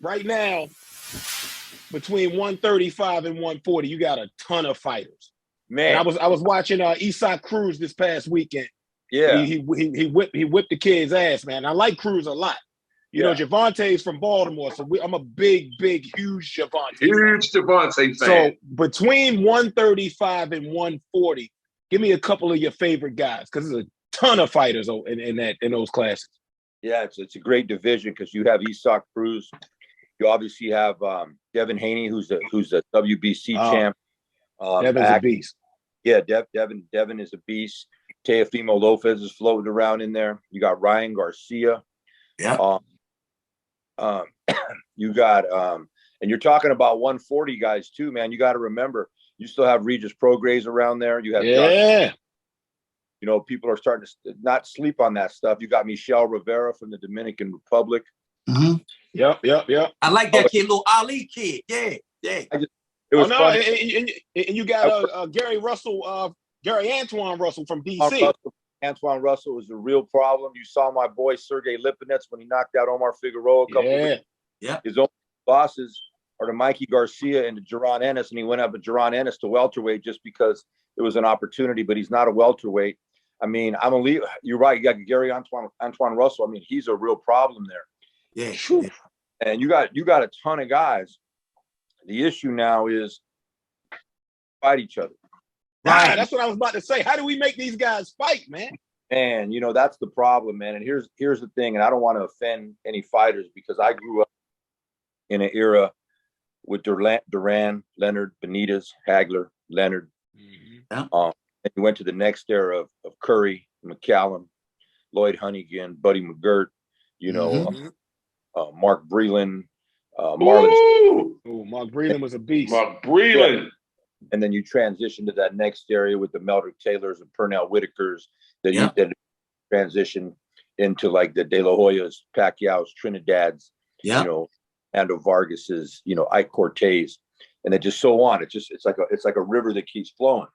right now, between 135 and 140, you got a ton of fighters. Man, And I was watching Isak Cruz this past weekend. yeah, He whipped the kid's ass, man. I like Cruz a lot. You know, Javante's from Baltimore, so I'm a big, huge Javante. Huge Javante fan. So between 135 and 140, give me a couple of your favorite guys, because there's a ton of fighters in those classes. Yeah, it's a great division because you have Isak Cruz. You obviously have Devin Haney, who's a WBC champ. Devin's a beast. Yeah, Devin is a beast. Teofimo Lopez is floating around in there. You got Ryan Garcia. Yeah. You got and you're talking about 140 guys too, man. You got to remember, you still have Regis Prograis around there. You have Josh, you know, people are starting to not sleep on that stuff. You got Michelle Rivera from the Dominican Republic. Mm-hmm. Yep. I like that kid, little Ali kid. Yeah. It was funny. And you got Gary Antoine Russell from DC. Antoine Russell was a real problem. You saw my boy Sergey Lipinets when he knocked out Omar Figueroa a couple of weeks. Yeah. His own bosses are to Mikey Garcia and to Jaron Ennis, and he went up with Jaron Ennis to welterweight just because it was an opportunity, but he's not a welterweight. I mean, you're right. You got Gary Antoine Russell. I mean, he's a real problem there. Yeah. And you got a ton of guys. The issue now is fight each other. Right. That's what I was about to say. How do we make these guys fight, man? And you know, that's the problem, man. And here's the thing, and I don't want to offend any fighters because I grew up in an era with Duran, Leonard, Benitez, Hagler, Leonard. Mm-hmm. And you went to the next era of Curry, McCallum, Lloyd Hunnigan, Buddy McGirt, you know, Mark Breland, Marlon. Mark Breland was a beast. Mark Breland. Yeah. And then you transition to that next area with the Meldrick Taylors and Pernell Whitakers that transition into like the De La Hoyas, Pacquiao's, Trinidad's, you know, Ando Vargas's, you know, Ike Cortez, and then just so on. It's like a river that keeps flowing.